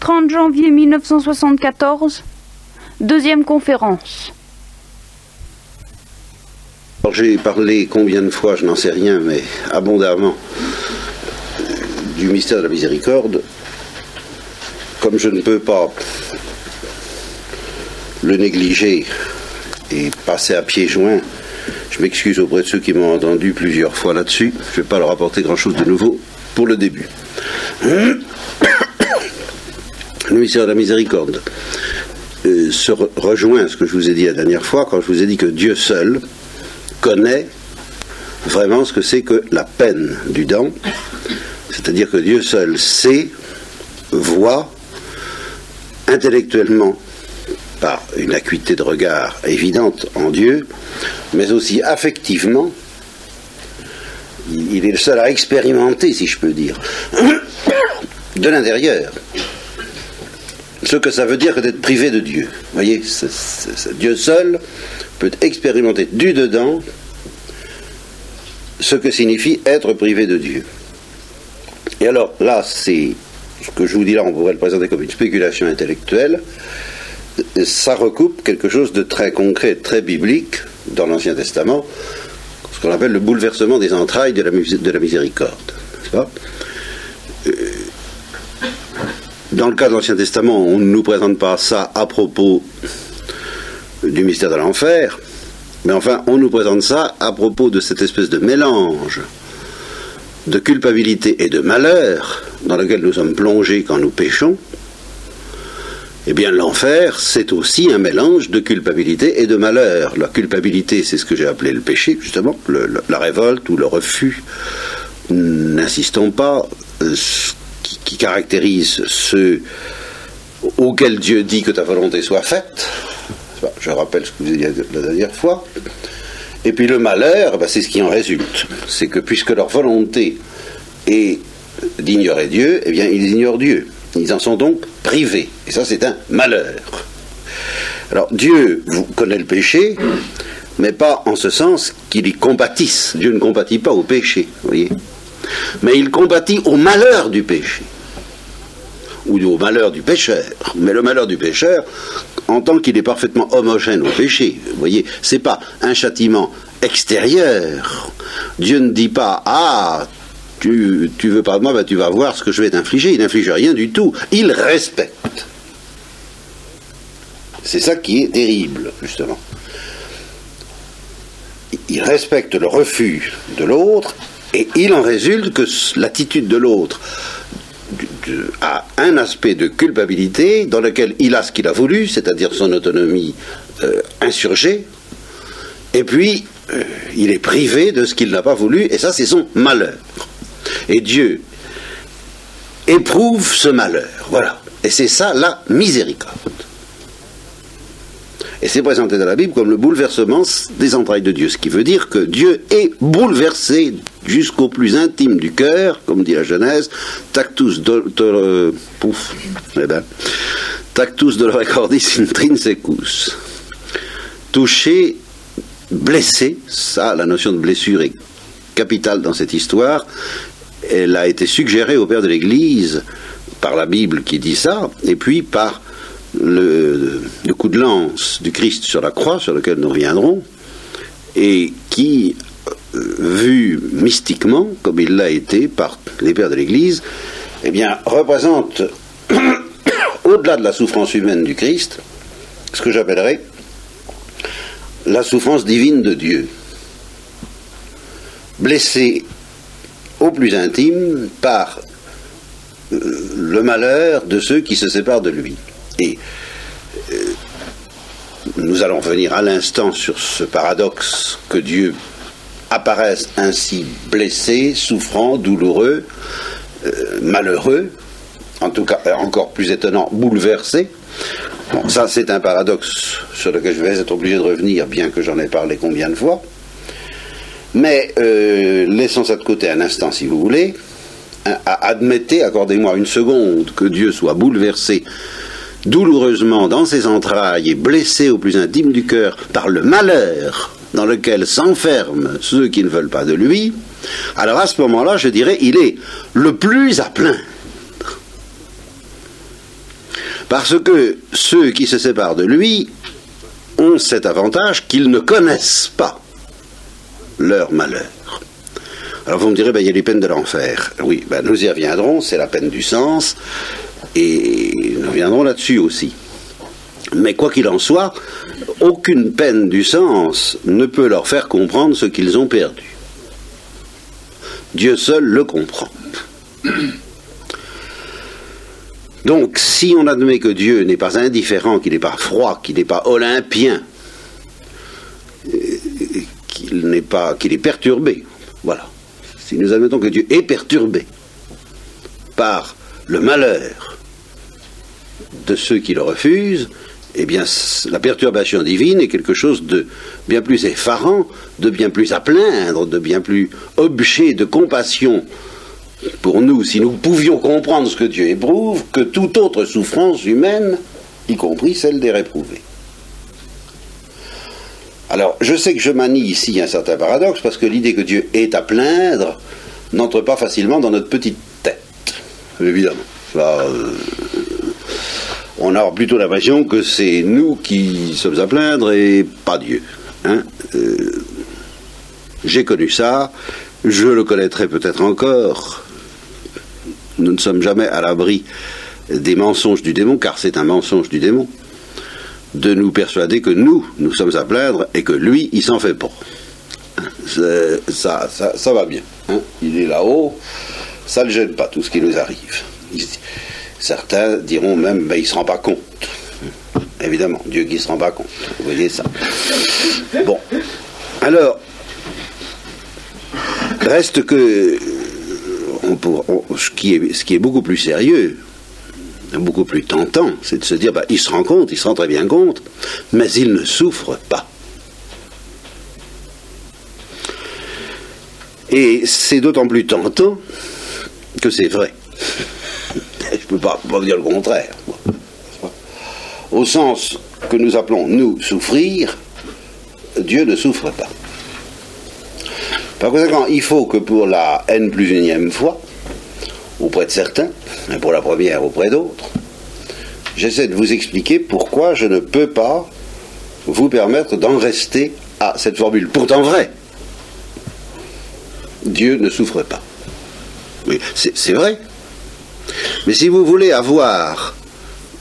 30 janvier 1974, deuxième conférence. J'ai parlé combien de fois, je n'en sais rien, mais abondamment, du mystère de la miséricorde. Comme je ne peux pas le négliger et passer à pieds joints, je m'excuse auprès de ceux qui m'ont entendu plusieurs fois là-dessus. Je ne vais pas leur apporter grand-chose de nouveau pour le début. Le mystère de la miséricorde se rejoint à ce que je vous ai dit la dernière fois, quand je vous ai dit que Dieu seul connaît vraiment ce que c'est que la peine du dent, c'est-à-dire que Dieu seul sait, voit, intellectuellement, par une acuité de regard évidente en Dieu, mais aussi affectivement, il est le seul à expérimenter, si je peux dire, de l'intérieur, ce que ça veut dire que d'être privé de Dieu. Vous voyez, Dieu seul peut expérimenter du dedans ce que signifie être privé de Dieu. Et alors là, c'est ce que je vous dis là, on pourrait le présenter comme une spéculation intellectuelle. Ça recoupe quelque chose de très concret, très biblique dans l'Ancien Testament, ce qu'on appelle le bouleversement des entrailles de la miséricorde, n'est-ce pas ? Dans le cas de l'Ancien Testament, on ne nous présente pas ça à propos du mystère de l'enfer, mais enfin, on nous présente ça à propos de cette espèce de mélange de culpabilité et de malheur dans lequel nous sommes plongés quand nous péchons. Eh bien, l'enfer, c'est aussi un mélange de culpabilité et de malheur. La culpabilité, c'est ce que j'ai appelé le péché, justement, la révolte ou le refus, n'insistons pas, qui caractérise ceux auxquels Dieu dit que ta volonté soit faite. Je rappelle ce que vous avez dit la dernière fois. Et puis le malheur, c'est ce qui en résulte. C'est que puisque leur volonté est d'ignorer Dieu, eh bien, ils ignorent Dieu. Ils en sont donc privés. Et ça, c'est un malheur. Alors, Dieu connaît le péché, mais pas en ce sens qu'il y compatisse. Dieu ne compatit pas au péché, vous voyez. Mais il compatit au malheur du péché. Ou au malheur du pécheur. Mais le malheur du pécheur, en tant qu'il est parfaitement homogène au péché, vous voyez, c'est pas un châtiment extérieur. Dieu ne dit pas, ah, tu veux pas de moi, tu vas voir ce que je vais t'infliger. Il n'inflige rien du tout. Il respecte. C'est ça qui est terrible, justement. Il respecte le refus de l'autre, et il en résulte que l'attitude de l'autre a un aspect de culpabilité dans lequel il a ce qu'il a voulu, c'est-à-dire son autonomie insurgée, et puis il est privé de ce qu'il n'a pas voulu, et ça c'est son malheur. Et Dieu éprouve ce malheur, voilà. Et c'est ça la miséricorde. Et c'est présenté dans la Bible comme le bouleversement des entrailles de Dieu, ce qui veut dire que Dieu est bouleversé jusqu'au plus intime du cœur, comme dit la Genèse, tactus dolore cordis intrinsecus. Touché, blessé, ça, la notion de blessure est capitale dans cette histoire. Elle a été suggérée au Père de l'Église par la Bible qui dit ça, et puis par le coup de lance du Christ sur la croix, sur lequel nous reviendrons, et qui, vu mystiquement, comme il l'a été par les pères de l'Église, eh bien, représente, au-delà de la souffrance humaine du Christ, ce que j'appellerais la souffrance divine de Dieu, blessé au plus intime par le malheur de ceux qui se séparent de lui. Et nous allons revenir à l'instant sur ce paradoxe que Dieu apparaisse ainsi blessé, souffrant, douloureux, malheureux, en tout cas encore plus étonnant, bouleversé. Bon, ça c'est un paradoxe sur lequel je vais être obligé de revenir, bien que j'en ai parlé combien de fois. Mais laissons ça de côté un instant si vous voulez. Admettez, accordez-moi une seconde, que Dieu soit bouleversé douloureusement dans ses entrailles et blessé au plus intime du cœur par le malheur dans lequel s'enferment ceux qui ne veulent pas de lui, alors à ce moment-là, je dirais, il est le plus à plaindre. Parce que ceux qui se séparent de lui ont cet avantage qu'ils ne connaissent pas leur malheur. Alors vous me direz, il y a les peines de l'enfer. Oui, nous y reviendrons, c'est la peine du sens, et nous reviendrons là-dessus aussi. Mais quoi qu'il en soit, aucune peine du sens ne peut leur faire comprendre ce qu'ils ont perdu. Dieu seul le comprend. Donc, si on admet que Dieu n'est pas indifférent, qu'il n'est pas froid, qu'il n'est pas olympien, qu'il est perturbé, voilà. Si nous admettons que Dieu est perturbé par le malheur de ceux qui le refusent, eh bien, la perturbation divine est quelque chose de bien plus effarant, de bien plus à plaindre, de bien plus objet de compassion pour nous, si nous pouvions comprendre ce que Dieu éprouve, que toute autre souffrance humaine, y compris celle des réprouvés. Alors, je sais que je manie ici un certain paradoxe, parce que l'idée que Dieu est à plaindre n'entre pas facilement dans notre petite tête. Évidemment. On a plutôt l'impression que c'est nous qui sommes à plaindre et pas Dieu. J'ai connu ça, je le connaîtrai peut-être encore. Nous ne sommes jamais à l'abri des mensonges du démon, car c'est un mensonge du démon, de nous persuader que nous sommes à plaindre et que lui, il s'en fait pas. Ça va bien. Il est là-haut, ça ne le gêne pas tout ce qui nous arrive. Certains diront même, il ne se rend pas compte. Évidemment, Dieu qui ne se rend pas compte. Vous voyez ça. Bon. Alors, reste que ce qui est beaucoup plus sérieux, beaucoup plus tentant, c'est de se dire, il se rend compte, il se rend très bien compte, mais il ne souffre pas. Et c'est d'autant plus tentant que c'est vrai. Je ne peux pas vous dire le contraire. Au sens que nous appelons, nous, souffrir, Dieu ne souffre pas. Par conséquent, il faut que pour la N+1e fois, auprès de certains, et pour la première auprès d'autres, j'essaie de vous expliquer pourquoi je ne peux pas vous permettre d'en rester à cette formule. Pourtant vraie. Dieu ne souffre pas. Oui, c'est vrai. Mais si vous voulez avoir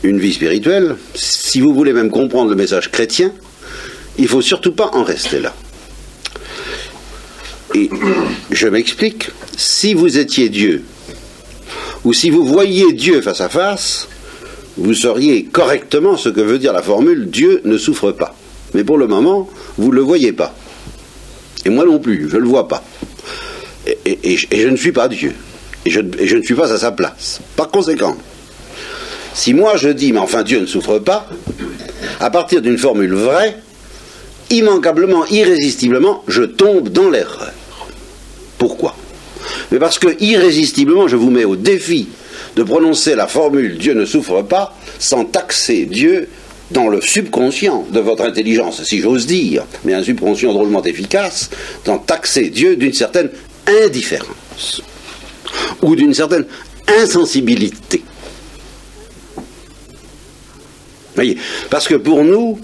une vie spirituelle, si vous voulez même comprendre le message chrétien, il ne faut surtout pas en rester là. Et je m'explique, si vous étiez Dieu, ou si vous voyiez Dieu face à face, vous sauriez correctement ce que veut dire la formule « Dieu ne souffre pas ». Mais pour le moment, vous ne le voyez pas. Et moi non plus, je ne le vois pas. Et je ne suis pas Dieu. Et je ne suis pas à sa place. Par conséquent, si moi je dis « mais enfin Dieu ne souffre pas », à partir d'une formule vraie, immanquablement, irrésistiblement, je tombe dans l'erreur. Pourquoi ? Mais parce que, irrésistiblement, je vous mets au défi de prononcer la formule « Dieu ne souffre pas » sans taxer Dieu dans le subconscient de votre intelligence, si j'ose dire, mais un subconscient drôlement efficace, sans taxer Dieu d'une certaine indifférence ou d'une certaine insensibilité. Voyez, parce que pour nous,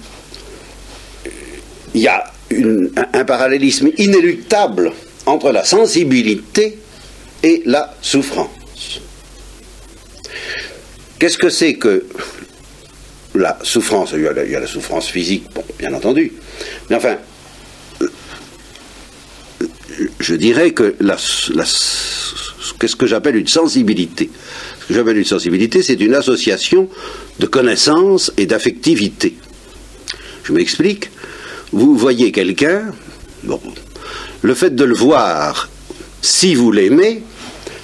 il y a un parallélisme inéluctable entre la sensibilité et la souffrance. Qu'est-ce que c'est que la souffrance ? Il y a la souffrance physique, bon, bien entendu, mais enfin, je dirais que qu'est-ce que j'appelle une sensibilité ? Ce que j'appelle une sensibilité, c'est une association de connaissance et d'affectivité. Je m'explique. Vous voyez quelqu'un, bon, le fait de le voir, si vous l'aimez,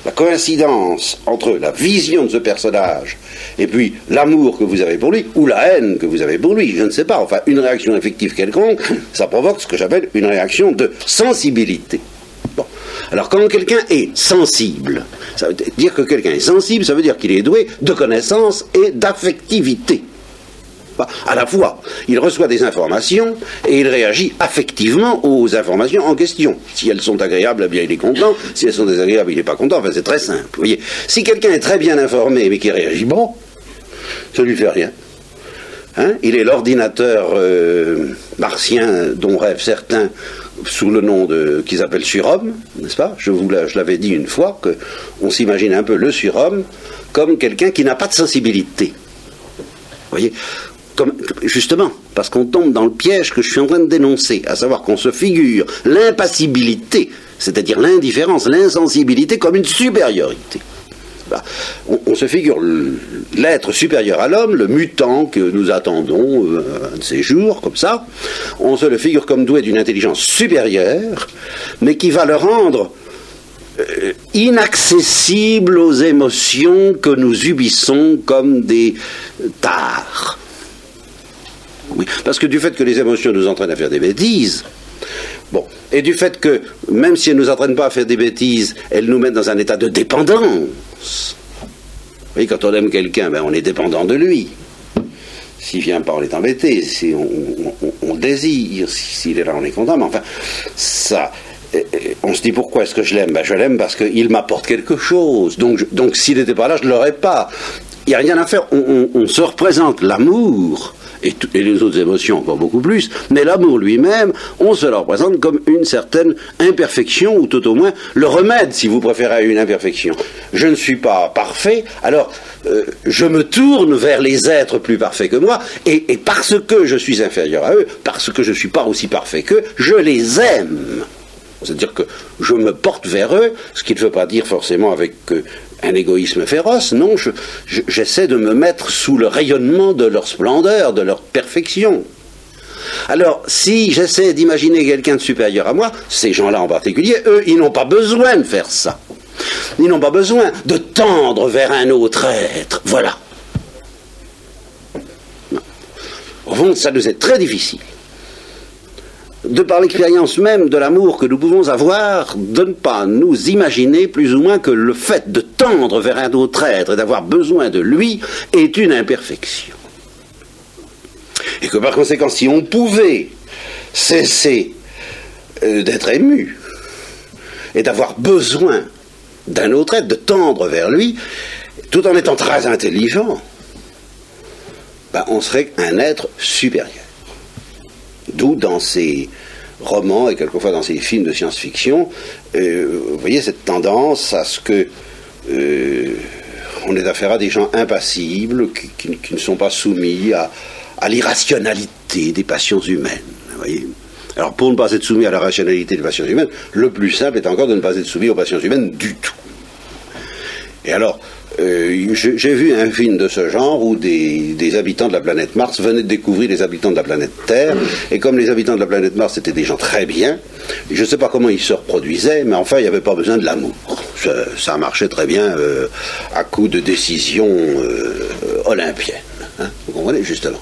la coïncidence entre la vision de ce personnage et puis l'amour que vous avez pour lui, ou la haine que vous avez pour lui, je ne sais pas, enfin une réaction affective quelconque, ça provoque ce que j'appelle une réaction de sensibilité. Bon. Alors quand quelqu'un est sensible, ça veut dire que quelqu'un est sensible, ça veut dire qu'il est doué de connaissance et d'affectivité. À la fois, il reçoit des informations et il réagit affectivement aux informations en question. Si elles sont agréables, eh bien il est content. Si elles sont désagréables, il n'est pas content. Enfin, c'est très simple. Vous voyez, si quelqu'un est très bien informé mais qui réagit bon, ça ne lui fait rien. Hein? Il est l'ordinateur martien dont rêvent certains sous le nom qu'ils appellent surhomme, n'est-ce pas? Je l'avais dit une fois, qu'on s'imagine un peu le surhomme comme quelqu'un qui n'a pas de sensibilité. Vous voyez? Justement, parce qu'on tombe dans le piège que je suis en train de dénoncer, à savoir qu'on se figure l'impassibilité, c'est-à-dire l'indifférence, l'insensibilité comme une supériorité. On se figure l'être supérieur à l'homme, le mutant que nous attendons un de ces jours, comme ça, on se le figure comme doué d'une intelligence supérieure, mais qui va le rendre inaccessible aux émotions que nous subissons comme des tares. Oui, parce que du fait que les émotions nous entraînent à faire des bêtises, bon, et du fait que, même si elles ne nous entraînent pas à faire des bêtises, elles nous mettent dans un état de dépendance. Vous voyez, quand on aime quelqu'un, ben, on est dépendant de lui. S'il vient pas, on est embêté. Si on désire. S'il est là, on est content. Mais enfin, ça... On se dit pourquoi est-ce que je l'aime? Ben, je l'aime parce qu'il m'apporte quelque chose. Donc s'il n'était pas là, je ne l'aurais pas. Il n'y a rien à faire. On se représente l'amour. Et les autres émotions encore beaucoup plus, mais l'amour lui-même, on se le représente comme une certaine imperfection, ou tout au moins le remède, si vous préférez, à une imperfection. Je ne suis pas parfait, alors je me tourne vers les êtres plus parfaits que moi, et parce que je suis inférieur à eux, parce que je ne suis pas aussi parfait qu'eux, je les aime. C'est-à-dire que je me porte vers eux, ce qui ne veut pas dire forcément avec un égoïsme féroce, non, j'essaie de me mettre sous le rayonnement de leur splendeur, de leur perfection. Alors, si j'essaie d'imaginer quelqu'un de supérieur à moi, ces gens-là en particulier, eux, ils n'ont pas besoin de faire ça. Ils n'ont pas besoin de tendre vers un autre être. Voilà. Au fond, ça nous est très difficile. De par l'expérience même de l'amour que nous pouvons avoir, de ne pas nous imaginer plus ou moins que le fait de tendre vers un autre être et d'avoir besoin de lui est une imperfection. Et que par conséquent, si on pouvait cesser d'être ému et d'avoir besoin d'un autre être, de tendre vers lui, tout en étant très intelligent, ben on serait un être supérieur. D'où dans ces romans et quelquefois dans ces films de science-fiction, vous voyez cette tendance à ce que on ait affaire à des gens impassibles qui ne sont pas soumis à l'irrationalité des passions humaines. Vous voyez. Alors pour ne pas être soumis à la rationalité des passions humaines, le plus simple est encore de ne pas être soumis aux passions humaines du tout. Et alors, j'ai vu un film de ce genre où des habitants de la planète Mars venaient de découvrir les habitants de la planète Terre, et comme les habitants de la planète Mars étaient des gens très bien, je ne sais pas comment ils se reproduisaient, mais enfin il n'y avait pas besoin de l'amour. Ça marchait très bien à coup de décisions olympiennes. Hein, vous comprenez, justement.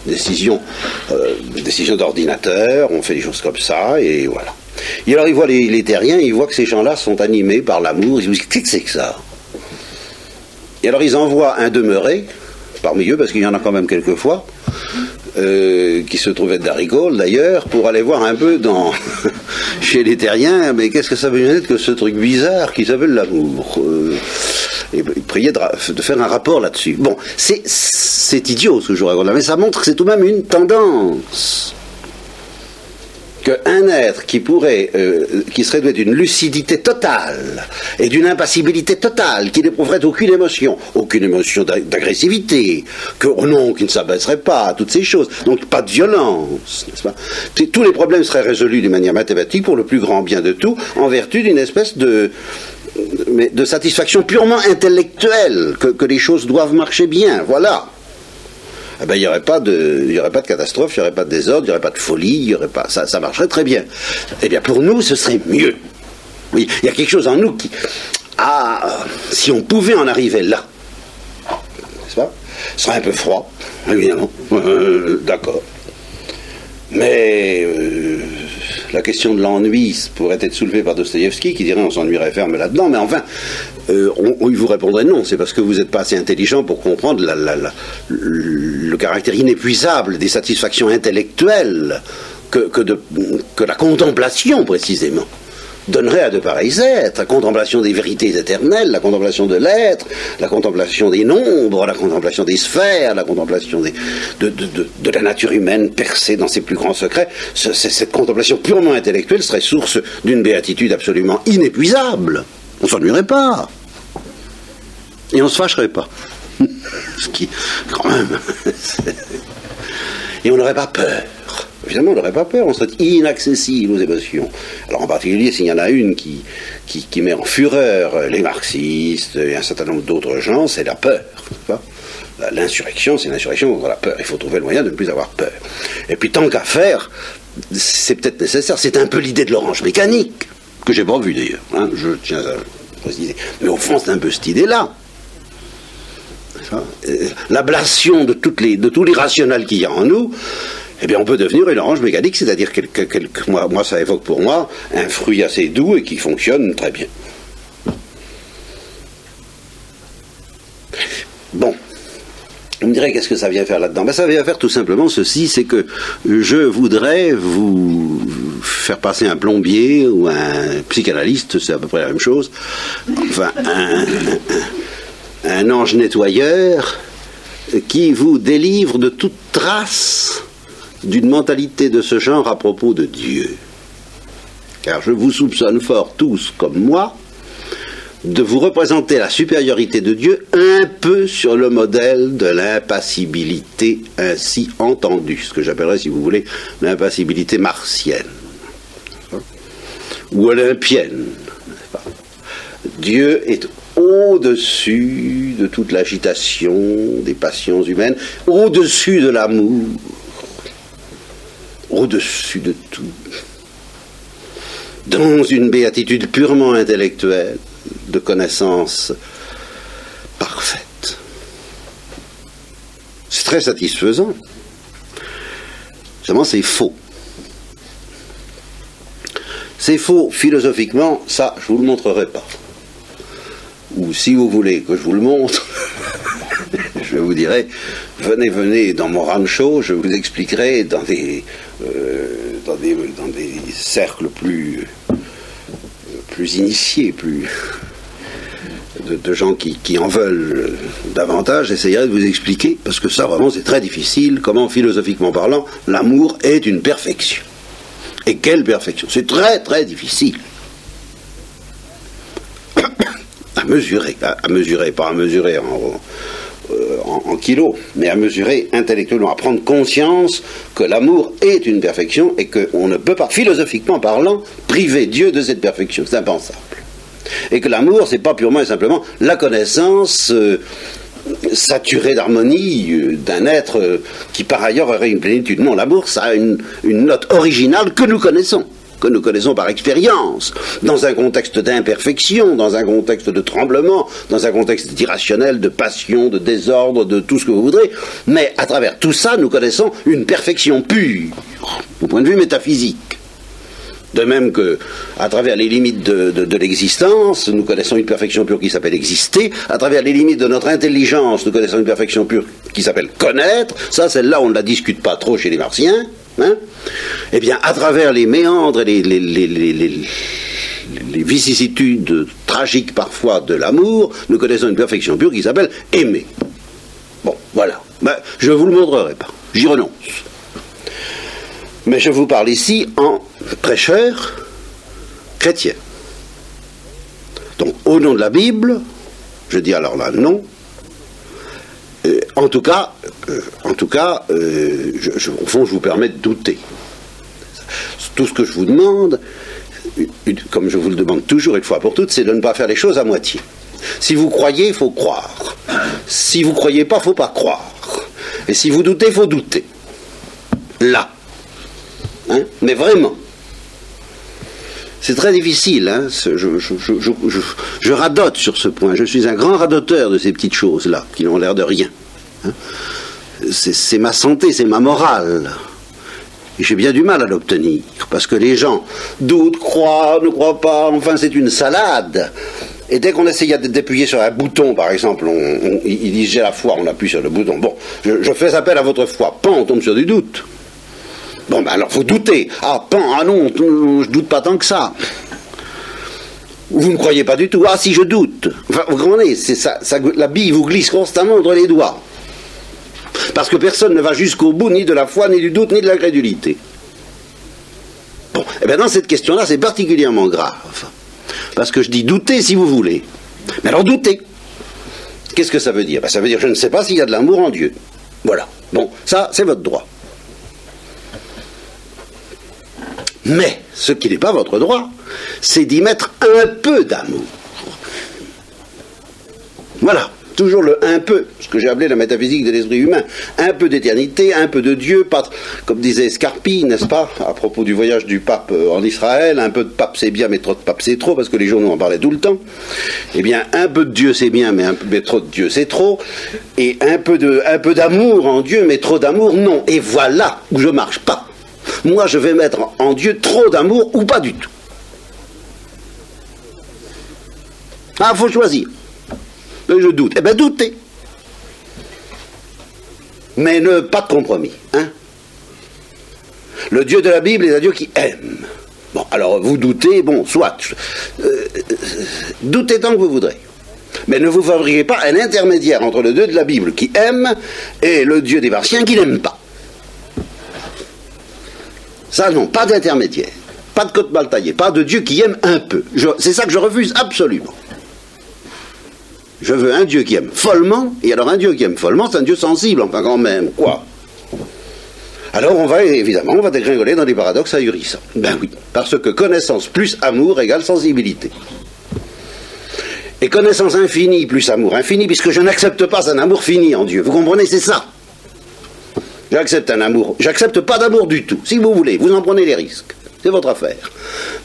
Décisions d'ordinateur, on fait des choses comme ça, et voilà. Et alors ils voient les terriens, ils voient que ces gens-là sont animés par l'amour, ils se disent, qu'est-ce que c'est que ça? Et alors ils envoient un demeuré, parmi eux, parce qu'il y en a quand même quelquefois, qui se trouvaient de Darigol d'ailleurs, pour aller voir un peu chez les terriens, mais qu'est-ce que ça veut dire que ce truc bizarre qui s'appelle l'amour et prier de faire un rapport là-dessus. Bon, c'est idiot ce que je vous raconte là, mais ça montre que c'est tout de même une tendance. Qu'un être qui serait doué d'une lucidité totale et d'une impassibilité totale, qui n'éprouverait aucune émotion d'agressivité, qui ne s'abaisserait pas à toutes ces choses, donc pas de violence, n'est-ce pas? Tous les problèmes seraient résolus d'une manière mathématique pour le plus grand bien de tout, en vertu d'une espèce de satisfaction purement intellectuelle, que les choses doivent marcher bien, voilà. Eh ben, il n'y aurait pas de catastrophe, il n'y aurait pas de désordre, il n'y aurait pas de folie, ça marcherait très bien. Eh bien, pour nous, ce serait mieux. Oui, il y a quelque chose en nous si on pouvait en arriver là, n'est-ce pas? Ce serait un peu froid, évidemment, d'accord. Mais la question de l'ennui pourrait être soulevée par Dostoïevski, qui dirait on s'ennuierait ferme là-dedans, mais enfin, il vous répondrait non, c'est parce que vous n'êtes pas assez intelligent pour comprendre le caractère inépuisable des satisfactions intellectuelles que la contemplation, précisément, donnerait à de pareils êtres, la contemplation des vérités éternelles, la contemplation de l'être, la contemplation des nombres, la contemplation des sphères, la contemplation de la nature humaine percée dans ses plus grands secrets. Cette contemplation purement intellectuelle serait source d'une béatitude absolument inépuisable. On ne s'ennuierait pas. Et on ne se fâcherait pas. Ce qui, quand même... Et on n'aurait pas peur. Évidemment, on n'aurait pas peur, on serait inaccessible aux émotions. Alors en particulier, s'il y en a une qui met en fureur les marxistes et un certain nombre d'autres gens, c'est la peur. L'insurrection, c'est l'insurrection contre la peur. Il faut trouver le moyen de ne plus avoir peur. Et puis tant qu'à faire, c'est peut-être nécessaire, c'est un peu l'idée de l'orange mécanique, que j'ai pas vue d'ailleurs, hein, je tiens à préciser. Mais au fond, c'est un peu cette idée-là. L'ablation de tout l'irrationnel qu'il y a en nous, eh bien on peut devenir une orange mécanique, c'est-à-dire moi ça évoque pour moi un fruit assez doux et qui fonctionne très bien. Bon, on me dirait qu'est-ce que ça vient faire là-dedans? Ben, ça vient faire tout simplement ceci, c'est que je voudrais vous faire passer un plombier ou un psychanalyste, c'est à peu près la même chose, enfin un ange nettoyeur qui vous délivre de toute trace d'une mentalité de ce genre à propos de Dieu. Car je vous soupçonne fort, tous comme moi, de vous représenter la supériorité de Dieu un peu sur le modèle de l'impassibilité ainsi entendue, ce que j'appellerais, si vous voulez, l'impassibilité martienne ou olympienne. Dieu est au-dessus de toute l'agitation des passions humaines, au-dessus de l'amour, au-dessus de tout, dans une béatitude purement intellectuelle, de connaissance parfaite. C'est très satisfaisant. Seulement, c'est faux. C'est faux philosophiquement, ça, je ne vous le montrerai pas. Ou si vous voulez que je vous le montre, je vous dirai, venez dans mon rancho, je vous expliquerai dans des cercles plus initiés, de gens qui en veulent davantage, j'essayerai de vous expliquer, parce que ça vraiment c'est très difficile, comment philosophiquement parlant, l'amour est une perfection. Et quelle perfection! C'est très très difficile. À mesurer, pas à mesurer en kilos, mais à mesurer intellectuellement, à prendre conscience que l'amour est une perfection et qu'on ne peut pas, philosophiquement parlant, priver Dieu de cette perfection. C'est impensable. Et que l'amour, c'est pas purement et simplement la connaissance saturée d'harmonie d'un être qui par ailleurs aurait une plénitude. Non, l'amour, ça a une note originale que nous connaissons par expérience, dans un contexte d'imperfection, dans un contexte de tremblement, dans un contexte d'irrationnel, de passion, de désordre, de tout ce que vous voudrez, mais à travers tout ça, nous connaissons une perfection pure, au point de vue métaphysique. De même que, à travers les limites de l'existence, nous connaissons une perfection pure qui s'appelle exister, à travers les limites de notre intelligence, nous connaissons une perfection pure qui s'appelle connaître, ça, celle-là, on ne la discute pas trop chez les martiens, hein. Eh bien, à travers les méandres et les vicissitudes tragiques parfois de l'amour, nous connaissons une perfection pure qui s'appelle aimer. Bon, voilà. Ben, je ne vous le montrerai pas. J'y renonce. Mais je vous parle ici en prêcheur chrétien. Donc, au nom de la Bible, je dis alors là non. En tout cas, au fond, je vous permets de douter. Tout ce que je vous demande, comme je vous le demande toujours une fois pour toutes, c'est de ne pas faire les choses à moitié. Si vous croyez, il faut croire. Si vous ne croyez pas, il ne faut pas croire. Et si vous doutez, il faut douter. Là. Hein? Mais vraiment. C'est très difficile. Hein? Je radote sur ce point. Je suis un grand radoteur de ces petites choses-là, qui n'ont l'air de rien. Hein? C'est ma santé, c'est ma morale. Et j'ai bien du mal à l'obtenir, parce que les gens doutent, croient, ne croient pas, enfin c'est une salade. Et dès qu'on essayait d'appuyer sur un bouton, par exemple, ils disent j'ai la foi, on appuie sur le bouton. Bon, je fais appel à votre foi. Pan, on tombe sur du doute. Bon, ben alors faut douter. Ah, pan, ah non, je doute pas tant que ça. Vous ne croyez pas du tout. Ah, si je doute. Enfin, vous comprenez, c'est ça, la bille vous glisse constamment entre les doigts. Parce que personne ne va jusqu'au bout, ni de la foi, ni du doute, ni de la crédulité. Bon, et bien dans cette question-là, c'est particulièrement grave. Parce que je dis douter si vous voulez. Mais alors douter. Qu'est-ce que ça veut dire? Ben, ça veut dire je ne sais pas s'il y a de l'amour en Dieu. Voilà. Bon, ça, c'est votre droit. Mais, ce qui n'est pas votre droit, c'est d'y mettre un peu d'amour. Voilà. Toujours le un peu, ce que j'ai appelé la métaphysique de l'esprit humain. Un peu d'éternité, un peu de Dieu, pas, comme disait Scarpi, n'est-ce pas, à propos du voyage du pape en Israël, un peu de pape c'est bien, mais trop de pape c'est trop, parce que les journaux en parlaient tout le temps. Eh bien, un peu de Dieu c'est bien, mais trop de Dieu c'est trop. Et un peu d'amour en Dieu, mais trop d'amour, non. Et voilà où je marche pas. Moi, je vais mettre en Dieu trop d'amour ou pas du tout. Ah, faut choisir. Je doute. Eh bien, doutez. Mais pas de compromis. Hein? Le Dieu de la Bible est un Dieu qui aime. Bon, alors vous doutez, bon, soit. Doutez tant que vous voudrez. Mais ne vous fabriquez pas un intermédiaire entre le Dieu de la Bible qui aime et le Dieu des Martiens qui n'aime pas. Ça, non, pas d'intermédiaire. Pas de côte mal taillée. Pas de Dieu qui aime un peu. C'est ça que je refuse absolument. Je veux un Dieu qui aime follement, et alors un Dieu qui aime follement, c'est un Dieu sensible, enfin quand même, quoi. Alors on va dégringoler dans des paradoxes ahurissants. Ben oui, parce que connaissance plus amour égale sensibilité. Et connaissance infinie plus amour infini, puisque je n'accepte pas un amour fini en Dieu. Vous comprenez, c'est ça. J'accepte un amour, j'accepte pas d'amour du tout. Si vous voulez, vous en prenez les risques. C'est votre affaire.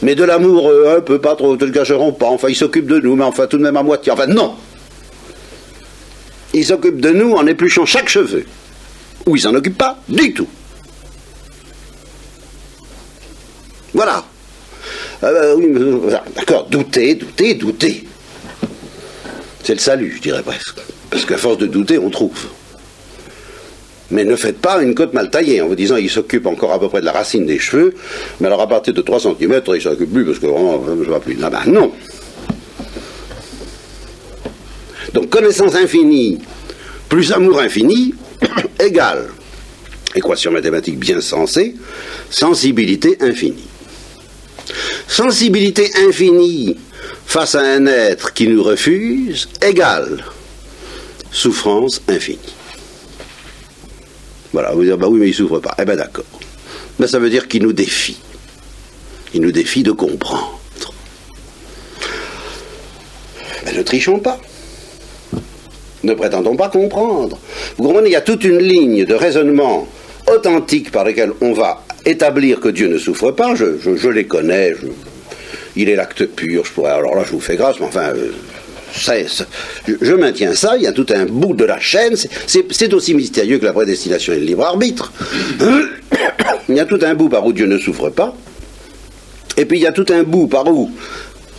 Mais de l'amour un peu, pas trop, ne le cacheront pas, enfin il s'occupe de nous, mais enfin tout de même à moitié, enfin non. Il s'occupe de nous en épluchant chaque cheveu. Ou il s'en occupe pas du tout. Voilà. Oui, d'accord, doutez. C'est le salut, je dirais presque. Parce qu'à force de douter, on trouve. Mais ne faites pas une côte mal taillée en vous disant il s'occupe encore à peu près de la racine des cheveux, mais alors à partir de 3 cm, il ne s'occupe plus parce que vraiment, je ne vois plus. Ah ben non. Donc connaissance infinie plus amour infini égale, équation mathématique bien sensée, sensibilité infinie. Sensibilité infinie face à un être qui nous refuse égale souffrance infinie. Voilà, vous dire, bah oui, mais il ne souffre pas. Eh bien d'accord. Ben, ça veut dire qu'il nous défie. Il nous défie de comprendre. Ben, ne trichons pas. Ne prétendons pas comprendre. Vous comprenez, il y a toute une ligne de raisonnement authentique par lesquels on va établir que Dieu ne souffre pas. Je les connais. Il est l'acte pur. Alors là, je vous fais grâce, mais enfin... je maintiens ça, il y a tout un bout de la chaîne, c'est aussi mystérieux que la prédestination et le libre arbitre. Il y a tout un bout par où Dieu ne souffre pas, et puis il y a tout un bout par où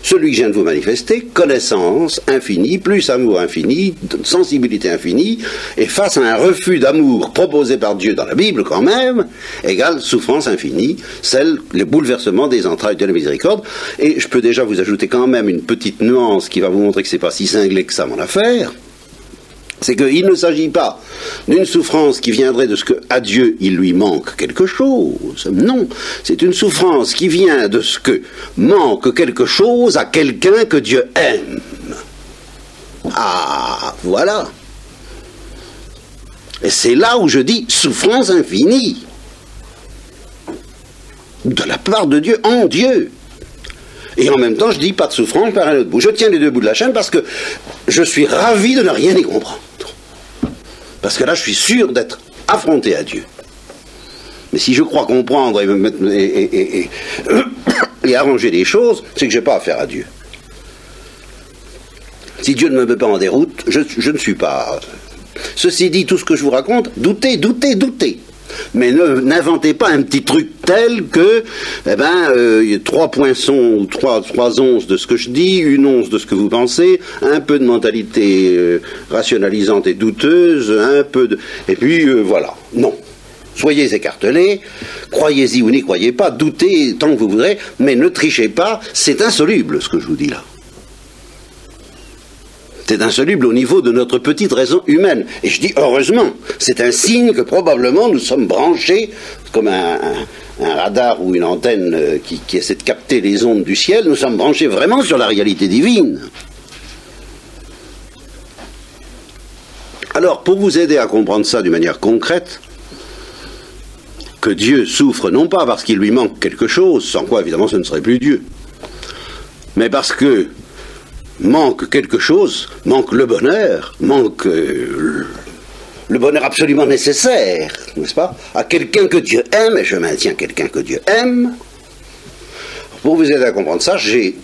celui que je viens de vous manifester, connaissance infinie, plus amour infini, sensibilité infinie, et face à un refus d'amour proposé par Dieu dans la Bible quand même, égale souffrance infinie, le bouleversement des entrailles de la miséricorde. Et je peux déjà vous ajouter quand même une petite nuance qui va vous montrer que c'est pas si cinglé que ça mon affaire. C'est qu'il ne s'agit pas d'une souffrance qui viendrait de ce qu'à Dieu il lui manque quelque chose. Non, c'est une souffrance qui vient de ce que manque quelque chose à quelqu'un que Dieu aime. Ah, voilà. Et c'est là où je dis souffrance infinie. De la part de Dieu en Dieu. Et en même temps, je dis pas de souffrance par un autre bout. Je tiens les deux bouts de la chaîne parce que je suis ravi de ne rien y comprendre. Parce que là, je suis sûr d'être affronté à Dieu. Mais si je crois comprendre et arranger les choses, c'est que je n'ai pas affaire à Dieu. Si Dieu ne me met pas en déroute, je ne suis pas... Ceci dit, tout ce que je vous raconte, doutez. Mais n'inventez pas un petit truc tel que, 3 poinçons ou 3 onces de ce que je dis, 1 once de ce que vous pensez, un peu de mentalité rationalisante et douteuse, un peu de... Et puis, voilà. Non. Soyez écartelés, croyez-y ou n'y croyez pas, doutez tant que vous voudrez, mais ne trichez pas, c'est insoluble ce que je vous dis là. C'est insoluble au niveau de notre petite raison humaine. Et je dis heureusement, c'est un signe que probablement nous sommes branchés, comme un radar ou une antenne qui essaie de capter les ondes du ciel, nous sommes branchés vraiment sur la réalité divine. Alors, pour vous aider à comprendre ça d'une manière concrète, que Dieu souffre non pas parce qu'il lui manque quelque chose, sans quoi évidemment ce ne serait plus Dieu, mais parce que manque quelque chose, manque le bonheur, manque le bonheur absolument nécessaire, n'est-ce pas, à quelqu'un que Dieu aime, et je maintiens quelqu'un que Dieu aime. Pour vous aider à comprendre ça, j'ai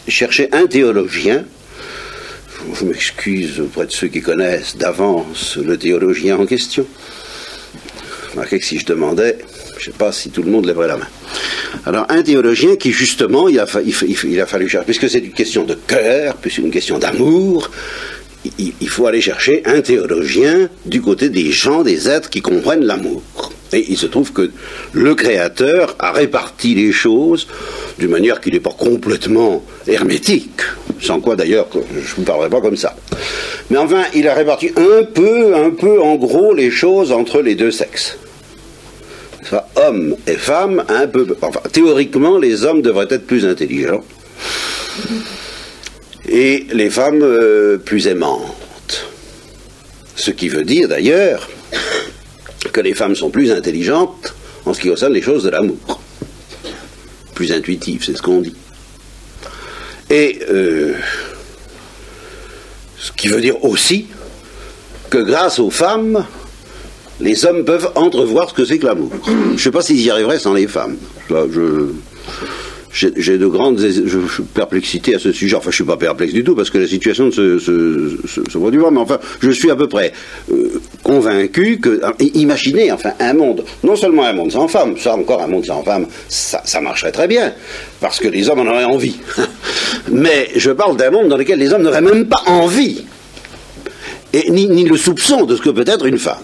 cherché un théologien. Je m'excuse auprès de ceux qui connaissent d'avance le théologien en question. Remarquez que si je demandais, je ne sais pas si tout le monde lèverait la main. Alors, un théologien qui, justement, il a fallu chercher, puisque c'est une question de cœur, puisque c'est une question d'amour, il faut aller chercher un théologien du côté des gens, des êtres qui comprennent l'amour. Et il se trouve que le Créateur a réparti les choses d'une manière qui n'est pas complètement hermétique, sans quoi d'ailleurs je ne vous parlerai pas comme ça. Mais enfin, il a réparti un peu en gros les choses entre les deux sexes. Soit hommes et femmes, un peu. Enfin, théoriquement, les hommes devraient être plus intelligents et les femmes plus aimantes. Ce qui veut dire d'ailleurs que les femmes sont plus intelligentes en ce qui concerne les choses de l'amour. Plus intuitives, c'est ce qu'on dit. Et ce qui veut dire aussi que grâce aux femmes, les hommes peuvent entrevoir ce que c'est que l'amour. Je ne sais pas s'ils y arriveraient sans les femmes. J'ai de grandes perplexités à ce sujet. Enfin, je ne suis pas perplexe du tout, parce que la situation se produit pas, mais enfin, je suis à peu près convaincu que, imaginez, enfin, un monde, non seulement un monde sans femmes, ça encore, un monde sans femmes, ça marcherait très bien, parce que les hommes en auraient envie. Mais je parle d'un monde dans lequel les hommes n'auraient même pas envie, et ni le soupçon de ce que peut être une femme.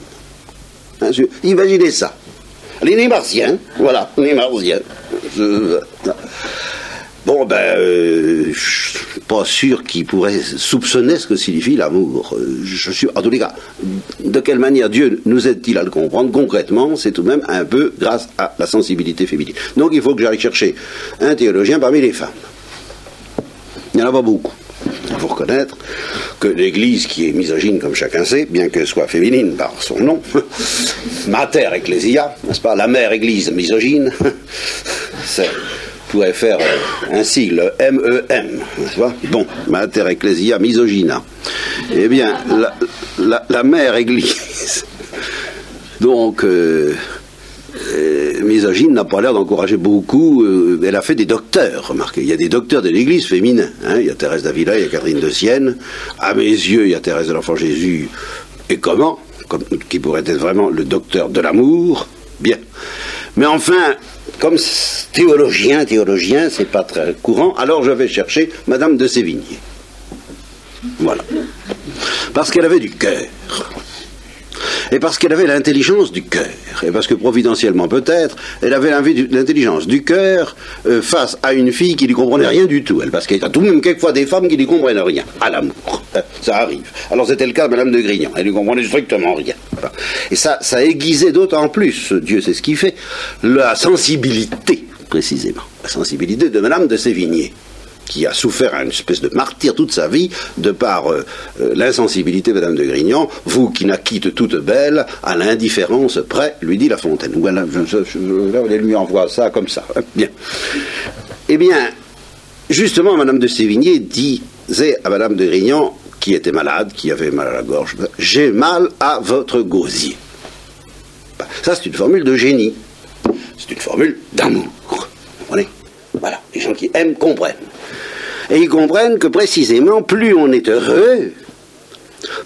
Hein, imaginez ça. Les martiens, voilà, les martiens. Bon, je suis pas sûr qu'ils pourraient soupçonner ce que signifie l'amour. Je suis, en tous les cas, de quelle manière Dieu nous aide-t-il à le comprendre concrètement? C'est tout de même un peu grâce à la sensibilité féminine. Donc il faut que j'aille chercher un théologien parmi les femmes. Il n'y en a pas beaucoup. Il faut reconnaître que l'Église, qui est misogyne comme chacun sait, bien qu'elle soit féminine par son nom, Mater Ecclesia, n'est-ce pas, la mère Église misogyne, pourrait faire un sigle MEM, n'est-ce pas? Bon, Mater Ecclesia misogyna. Eh bien, la mère Église, donc misogyne, n'a pas l'air d'encourager beaucoup. Elle a fait des docteurs, remarquez. Il y a des docteurs de l'Église féminins. Hein. Il y a Thérèse d'Avila, il y a Catherine de Sienne. À mes yeux, il y a Thérèse de l'Enfant Jésus. Et comment qui pourrait être vraiment le docteur de l'amour. Bien. Mais enfin, comme théologien, c'est pas très courant, alors je vais chercher Madame de Sévigné. Voilà. Parce qu'elle avait du cœur. Et parce qu'elle avait l'intelligence du cœur, et parce que providentiellement peut-être, elle avait l'intelligence du cœur face à une fille qui n'y comprenait rien du tout, parce qu'il y a tout de même quelquefois des femmes qui n'y comprennent rien, à l'amour, ça arrive. Alors c'était le cas de Madame de Grignan, elle n'y comprenait strictement rien. Et ça aiguisait d'autant plus, Dieu sait ce qu'il fait, la sensibilité, précisément, la sensibilité de Madame de Sévigné, qui a souffert une espèce de martyre toute sa vie, de par l'insensibilité de Madame de Grignan, vous qui naquîtes toute belle, à l'indifférence près, lui dit La Fontaine. Voilà, elle lui envoie ça comme ça. Bien. Eh bien, justement, Madame de Sévigné disait à Madame de Grignan, qui était malade, qui avait mal à la gorge, « J'ai mal à votre gosier. » Ça, c'est une formule de génie. C'est une formule d'amour. Vous comprenez ? Voilà, les gens qui aiment comprennent. Et ils comprennent que précisément, plus on est heureux,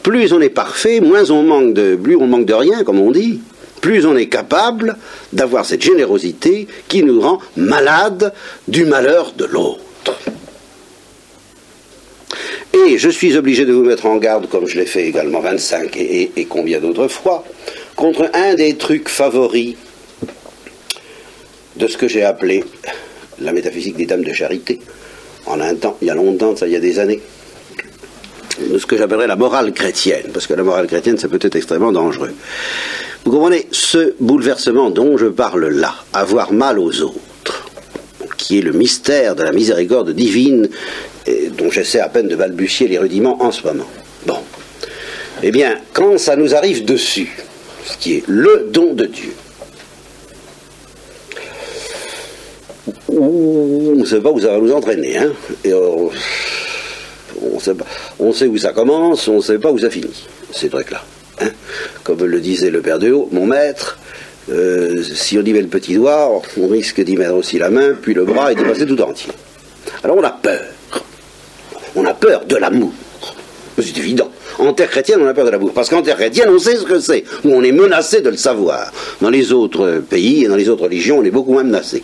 plus on est parfait, plus on manque de rien, comme on dit, plus on est capable d'avoir cette générosité qui nous rend malades du malheur de l'autre. Et je suis obligé de vous mettre en garde, comme je l'ai fait également 25 et combien d'autres fois, contre un des trucs favoris de ce que j'ai appelé la métaphysique des dames de charité. En un temps, il y a longtemps, ça il y a des années, ce que j'appellerais la morale chrétienne, parce que la morale chrétienne, ça peut être extrêmement dangereux. Vous comprenez, ce bouleversement dont je parle là, avoir mal aux autres, qui est le mystère de la miséricorde divine, dont j'essaie à peine de balbutier les rudiments en ce moment. Bon. Eh bien, quand ça nous arrive dessus, ce qui est le don de Dieu, on ne sait pas où ça va nous entraîner, hein. Et on sait où ça commence, on ne sait pas où ça finit, ces trucs-là. Hein. Comme le disait le Père de Haut, mon maître, si on y met le petit doigt, on risque d'y mettre aussi la main, puis le bras, et d'y passer tout entier. Alors on a peur. On a peur de l'amour. C'est évident. En terre chrétienne, on a peur de l'amour. Parce qu'en terre chrétienne, on sait ce que c'est. Ou on est menacé de le savoir. Dans les autres pays et dans les autres religions, on est beaucoup moins menacé.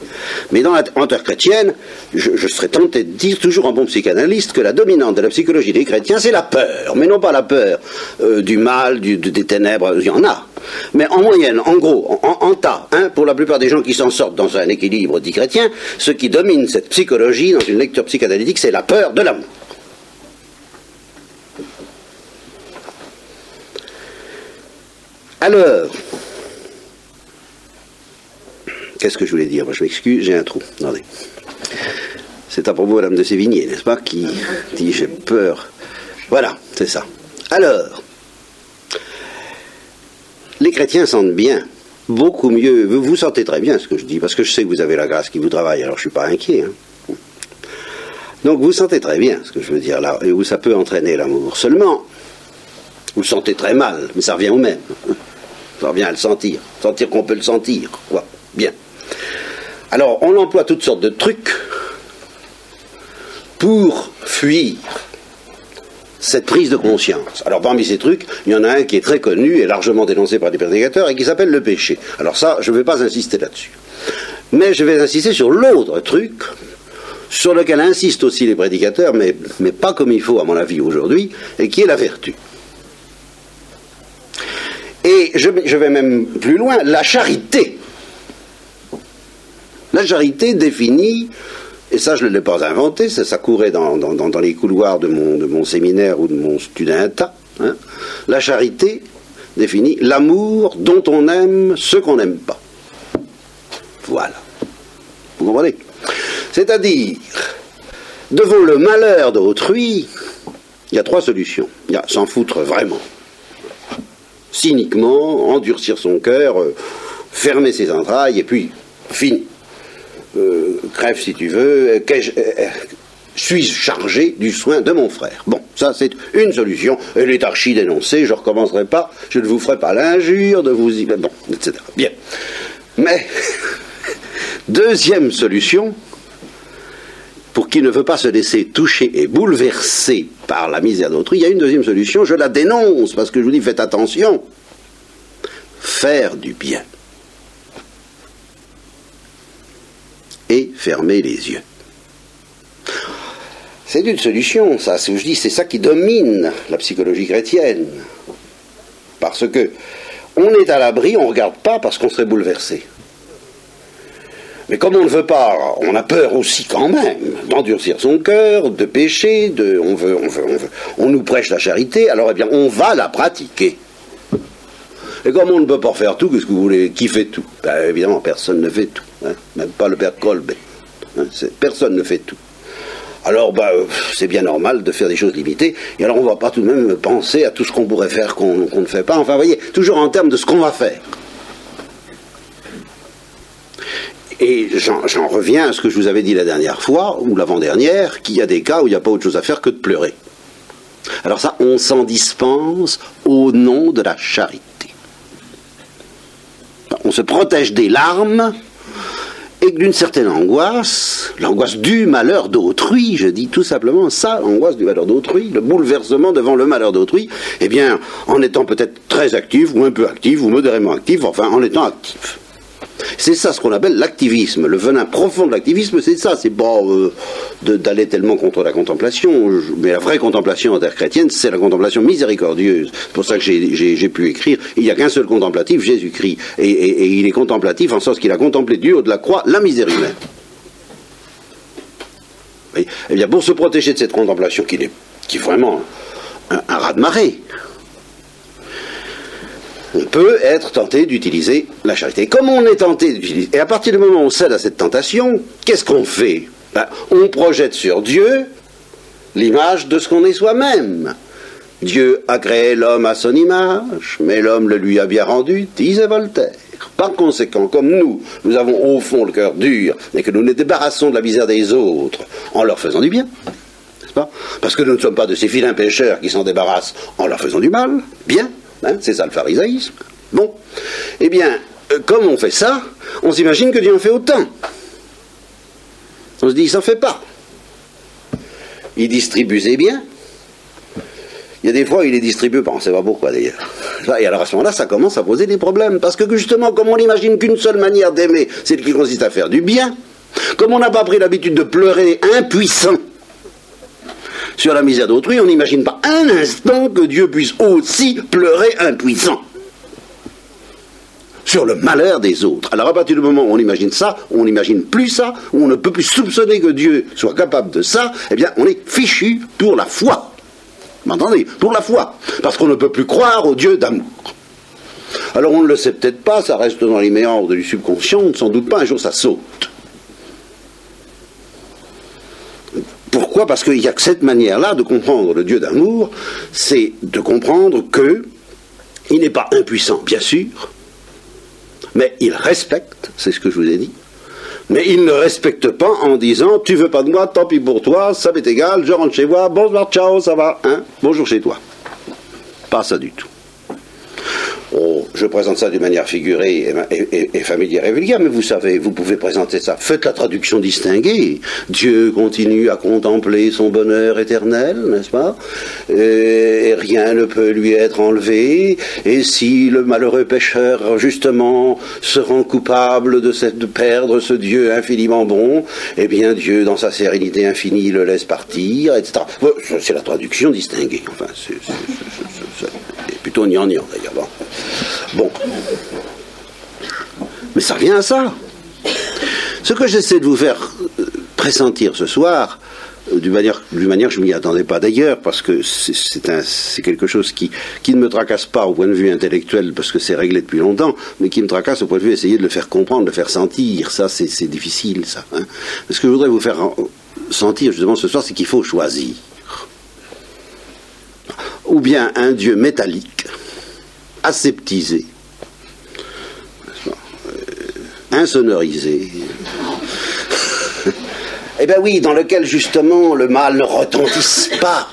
Mais en terre chrétienne, je serais tenté de dire, toujours en bon psychanalyste, que la dominante de la psychologie des chrétiens, c'est la peur. Mais non pas la peur du mal, des ténèbres, il y en a. Mais en moyenne, en gros, en tas, hein, pour la plupart des gens qui s'en sortent dans un équilibre dit chrétien, ce qui domine cette psychologie dans une lecture psychanalytique, c'est la peur de l'amour. Alors, qu'est-ce que je voulais dire? Moi, je m'excuse, j'ai un trou. Attendez. C'est à propos de Madame de Sévigné, n'est-ce pas, qui dit j'ai peur. Voilà, c'est ça. Alors, les chrétiens sentent bien, beaucoup mieux. Vous sentez très bien ce que je dis, parce que je sais que vous avez la grâce qui vous travaille, alors je ne suis pas inquiet. Hein. Donc vous sentez très bien ce que je veux dire là, et où ça peut entraîner l'amour. Seulement, vous le sentez très mal, mais ça revient au même. Ça revient à le sentir qu'on peut le sentir, quoi. Bien. Alors, on emploie toutes sortes de trucs pour fuir cette prise de conscience. Alors, parmi ces trucs, il y en a un qui est très connu et largement dénoncé par les prédicateurs et qui s'appelle le péché. Alors ça, je ne vais pas insister là-dessus. Mais je vais insister sur l'autre truc, sur lequel insistent aussi les prédicateurs, mais pas comme il faut, à mon avis, aujourd'hui, et qui est la vertu. Et je vais même plus loin, la charité. La charité définie, et ça je ne l'ai pas inventé, ça courait dans les couloirs de mon séminaire ou de mon studentat, hein. La charité définit l'amour dont on aime ce qu'on n'aime pas. Voilà. Vous comprenez? C'est-à-dire, devant le malheur d'autrui, il y a trois solutions. Il y a s'en foutre vraiment. Cyniquement, endurcir son cœur, fermer ses entrailles, et puis, fini. Crève si tu veux, suis-je chargé du soin de mon frère? Bon, ça c'est une solution, elle est archi dénoncée, je ne recommencerai pas, je ne vous ferai pas l'injure de vous y... Bon, etc. Bien. Mais, deuxième solution, pour qui ne veut pas se laisser toucher et bouleverser par la misère d'autrui, il y a une deuxième solution, je la dénonce, parce que je vous dis, faites attention, faire du bien. Et fermer les yeux. C'est une solution, ça, je dis, c'est ça qui domine la psychologie chrétienne. Parce que on est à l'abri, on ne regarde pas parce qu'on serait bouleversé. Mais comme on ne veut pas, on a peur aussi quand même d'endurcir son cœur, de pécher, on nous prêche la charité, alors eh bien on va la pratiquer. Et comme on ne peut pas faire tout, qu'est-ce que vous voulez? Qui fait tout? Ben, évidemment, personne ne fait tout. Hein, même pas le père Kolbe. Hein, personne ne fait tout. Alors, c'est bien normal de faire des choses limitées. Et alors, on ne va pas tout de même penser à tout ce qu'on pourrait faire qu'on ne fait pas. Enfin, vous voyez, toujours en termes de ce qu'on va faire. Et j'en reviens à ce que je vous avais dit la dernière fois, ou l'avant-dernière, qu'il y a des cas où il n'y a pas autre chose à faire que de pleurer. Alors ça, on s'en dispense au nom de la charité. On se protège des larmes et d'une certaine angoisse, l'angoisse du malheur d'autrui, je dis tout simplement ça, l'angoisse du malheur d'autrui, le bouleversement devant le malheur d'autrui, eh bien, en étant peut-être très actif, ou un peu actif, ou modérément actif, enfin, en étant actif. C'est ça ce qu'on appelle l'activisme. Le venin profond de l'activisme, c'est ça. C'est pas d'aller tellement contre la contemplation. Mais la vraie contemplation en terre chrétienne, c'est la contemplation miséricordieuse. C'est pour ça que j'ai pu écrire. Il n'y a qu'un seul contemplatif, Jésus-Christ. Et il est contemplatif en sorte qu'il a contemplé du haut de la croix la misère humaine. Et bien pour se protéger de cette contemplation qui vraiment un raz-de-marée, on peut être tenté d'utiliser la charité. Comme on est tenté d'utiliser, et à partir du moment où on cède à cette tentation, qu'est-ce qu'on fait? On projette sur Dieu l'image de ce qu'on est soi-même. Dieu a créé l'homme à son image, mais l'homme le lui a bien rendu, disait Voltaire. Par conséquent, comme nous avons au fond le cœur dur, et que nous nous débarrassons de la misère des autres en leur faisant du bien, n'est-ce pas? Parce que nous ne sommes pas de ces vilains pécheurs qui s'en débarrassent en leur faisant du mal, bien. Hein, c'est ça le pharisaïsme. Bon, eh bien, comme on fait ça, on s'imagine que Dieu en fait autant. On se dit, il s'en fait pas. Il distribue ses biens. Il y a des fois, il les distribue pas, on ne sait pas pourquoi d'ailleurs. Et alors à ce moment-là, ça commence à poser des problèmes. Parce que justement, comme on n'imagine qu'une seule manière d'aimer, c'est qui consiste à faire du bien, comme on n'a pas pris l'habitude de pleurer impuissant sur la misère d'autrui, on n'imagine pas un instant que Dieu puisse aussi pleurer impuissant sur le malheur des autres. Alors à partir du moment où on imagine ça, on n'imagine plus ça, où on ne peut plus soupçonner que Dieu soit capable de ça, eh bien on est fichu pour la foi. Vous m'entendez? Pour la foi. Parce qu'on ne peut plus croire au Dieu d'amour. Alors on ne le sait peut-être pas, ça reste dans les méandres du subconscient, on ne s'en doute pas, un jour ça saute. Pourquoi? Parce qu'il n'y a que cette manière-là de comprendre le Dieu d'amour, c'est de comprendre qu'il n'est pas impuissant, bien sûr, mais il respecte, c'est ce que je vous ai dit, mais il ne respecte pas en disant « tu veux pas de moi, tant pis pour toi, ça m'est égal, je rentre chez moi, bonsoir, ciao, ça va, hein, bonjour chez toi ». Pas ça du tout. Oh, je présente ça d'une manière figurée et familière et vulgaire, mais vous savez, vous pouvez présenter ça. Faites la traduction distinguée. Dieu continue à contempler son bonheur éternel, n'est-ce pas? Et rien ne peut lui être enlevé. Et si le malheureux pécheur, justement, se rend coupable de perdre ce Dieu infiniment bon, eh bien Dieu, dans sa sérénité infinie, le laisse partir, etc. C'est la traduction distinguée. Enfin, c'est plutôt gnangnan d'ailleurs. Bon. Mais ça revient à ça. Ce que j'essaie de vous faire pressentir ce soir, d'une manière que je ne m'y attendais pas d'ailleurs, parce que c'est quelque chose qui ne me tracasse pas au point de vue intellectuel, parce que c'est réglé depuis longtemps, mais qui me tracasse au point de vue essayer de le faire comprendre, de le faire sentir. Ça, c'est difficile, ça. Hein. Ce que je voudrais vous faire sentir justement ce soir, c'est qu'il faut choisir. Ou bien un Dieu métallique, aseptisé, insonorisé, eh bien oui, dans lequel justement le mal ne retentisse pas,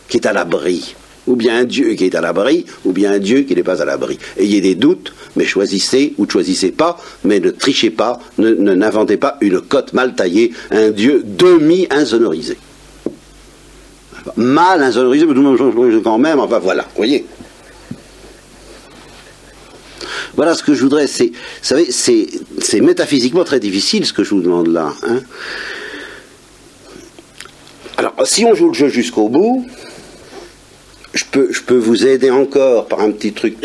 qui est à l'abri, ou bien un Dieu qui est à l'abri, ou bien un Dieu qui n'est pas à l'abri. Ayez des doutes, mais choisissez ou ne choisissez pas, mais ne trichez pas, n'inventez pas une cote mal taillée, un Dieu demi-insonorisé. Mal insonorisé, mais tout le monde quand même, enfin voilà, vous voyez. Voilà ce que je voudrais, vous savez, c'est métaphysiquement très difficile ce que je vous demande là. Hein. Alors, si on joue le jeu jusqu'au bout, je peux vous aider encore par un petit truc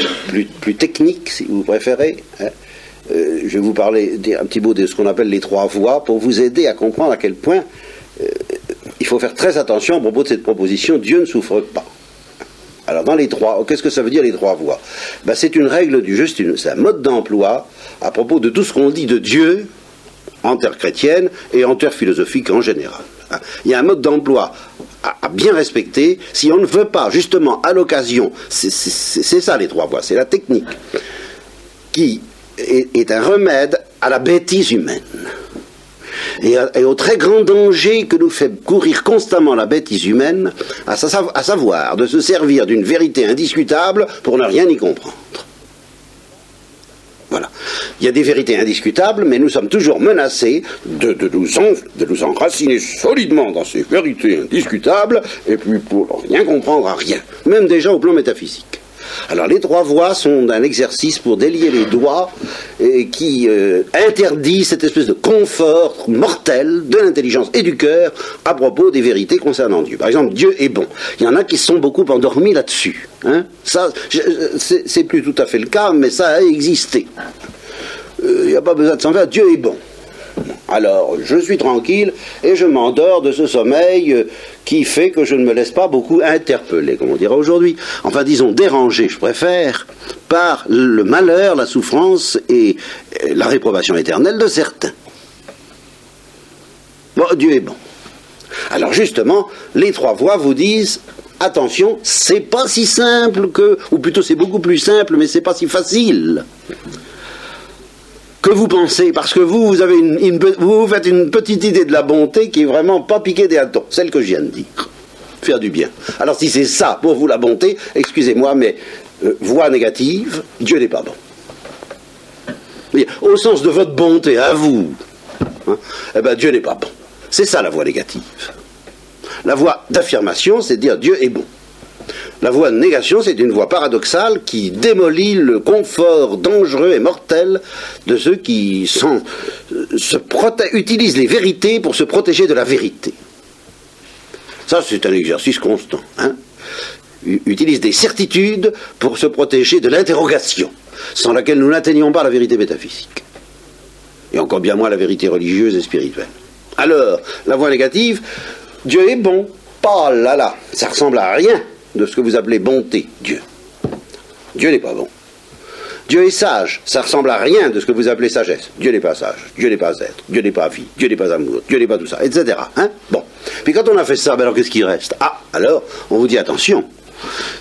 plus technique, si vous préférez. Hein. Je vais vous parler un petit mot de ce qu'on appelle les trois voies, pour vous aider à comprendre à quel point il faut faire très attention à propos de cette proposition, Dieu ne souffre pas. Alors dans les trois, qu'est-ce que ça veut dire les trois voies? Ben, c'est une règle du jeu, c'est un mode d'emploi à propos de tout ce qu'on dit de Dieu en terre chrétienne et en terre philosophique en général. Il y a un mode d'emploi à bien respecter si on ne veut pas, justement, à l'occasion, c'est ça les trois voies, c'est la technique, qui est un remède à la bêtise humaine. Et au très grand danger que nous fait courir constamment la bêtise humaine, à savoir de se servir d'une vérité indiscutable pour ne rien y comprendre. Voilà. Il y a des vérités indiscutables, mais nous sommes toujours menacés de nous enraciner solidement dans ces vérités indiscutables, et puis pour rien comprendre à rien, même déjà au plan métaphysique. Alors les trois voies sont un exercice pour délier les doigts qui interdit cette espèce de confort mortel de l'intelligence et du cœur à propos des vérités concernant Dieu. Par exemple, Dieu est bon. Il y en a qui se sont beaucoup endormis là-dessus. Hein. Ça, c'est plus tout à fait le cas, mais ça a existé. Il n'y a pas besoin de s'en faire. Dieu est bon. Alors, je suis tranquille et je m'endors de ce sommeil qui fait que je ne me laisse pas beaucoup interpeller, comme on dira aujourd'hui. Enfin, disons, déranger, je préfère, par le malheur, la souffrance et la réprobation éternelle de certains. Bon, Dieu est bon. Alors, justement, les trois voies vous disent, attention, c'est pas si simple que, ou plutôt c'est beaucoup plus simple, mais c'est pas si facile que vous pensez, parce que vous avez vous faites une petite idée de la bonté qui est vraiment pas piquée des hannetons, celle que je viens de dire. Faire du bien. Alors si c'est ça pour vous la bonté, excusez-moi, mais voie négative, Dieu n'est pas bon. Au sens de votre bonté à vous, hein, eh ben Dieu n'est pas bon. C'est ça la voie négative. La voie d'affirmation, c'est de dire Dieu est bon. La voie de négation, c'est une voie paradoxale qui démolit le confort dangereux et mortel de ceux qui utilisent les vérités pour se protéger de la vérité. Ça, c'est un exercice constant. Hein. Utilise des certitudes pour se protéger de l'interrogation, sans laquelle nous n'atteignons pas la vérité métaphysique. Et encore bien moins la vérité religieuse et spirituelle. Alors, la voie négative, Dieu est bon. Pas là là, ça ressemble à rien de ce que vous appelez bonté, Dieu. Dieu n'est pas bon. Dieu est sage, ça ressemble à rien de ce que vous appelez sagesse. Dieu n'est pas sage, Dieu n'est pas être, Dieu n'est pas vie, Dieu n'est pas amour, Dieu n'est pas tout ça, etc. Hein? Bon. Puis quand on a fait ça, ben alors qu'est-ce qui reste? Ah, alors, on vous dit attention.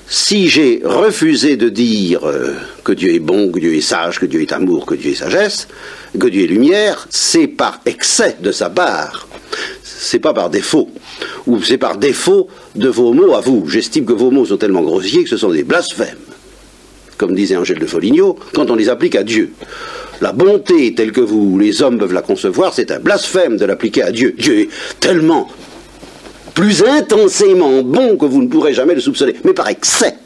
Si j'ai refusé de dire que Dieu est bon, que Dieu est sage, que Dieu est amour, que Dieu est sagesse, que Dieu est lumière, c'est par excès de sa part. C'est pas par défaut. Ou c'est par défaut de vos mots à vous. J'estime que vos mots sont tellement grossiers que ce sont des blasphèmes. Comme disait Angèle de Foligno, quand on les applique à Dieu. La bonté telle que vous, les hommes, peuvent la concevoir, c'est un blasphème de l'appliquer à Dieu. Dieu est tellement plus intensément bon que vous ne pourrez jamais le soupçonner, mais par excès.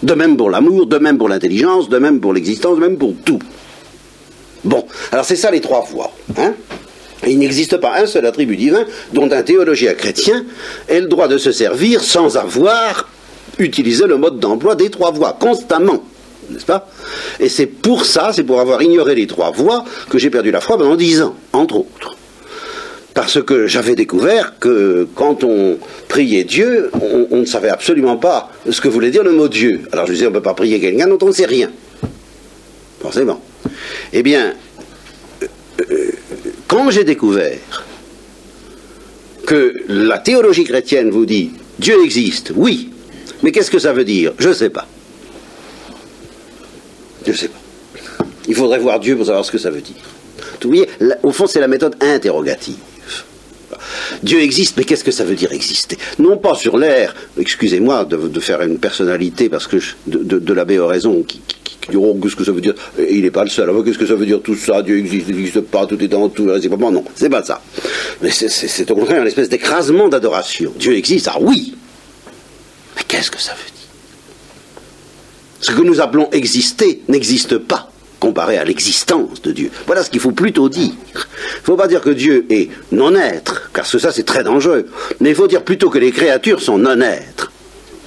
De même pour l'amour, de même pour l'intelligence, de même pour l'existence, de même pour tout. Bon, alors c'est ça les trois voies. Hein? Et il n'existe pas un seul attribut divin dont un théologien chrétien ait le droit de se servir sans avoir utilisé le mode d'emploi des trois voies, constamment. N'est-ce pas? Et c'est pour ça, c'est pour avoir ignoré les trois voies que j'ai perdu la foi pendant 10 ans, entre autres. Parce que j'avais découvert que quand on priait Dieu, on ne savait absolument pas ce que voulait dire le mot Dieu. Alors je disais, on ne peut pas prier quelqu'un dont on ne sait rien. Forcément. Eh bien, quand j'ai découvert que la théologie chrétienne vous dit Dieu existe, oui, mais qu'est-ce que ça veut dire? Je ne sais pas. Je ne sais pas. Il faudrait voir Dieu pour savoir ce que ça veut dire. Vous voyez, au fond, c'est la méthode interrogative. Dieu existe, mais qu'est-ce que ça veut dire exister? Non pas sur l'air, excusez-moi de faire une personnalité parce que de l'abbé Oraison qui diront qu'est-ce que ça veut dire, il n'est pas le seul, alors qu'est-ce que ça veut dire tout ça, Dieu existe, il n'existe pas, tout est dans tout, réciproquement, non, c'est pas ça. Mais c'est au contraire une espèce d'écrasement d'adoration. Dieu existe, ah oui, mais qu'est-ce que ça veut dire? Ce que nous appelons exister n'existe pas comparé à l'existence de Dieu. Voilà ce qu'il faut plutôt dire. Il ne faut pas dire que Dieu est non-être, car ça c'est très dangereux, mais il faut dire plutôt que les créatures sont non-être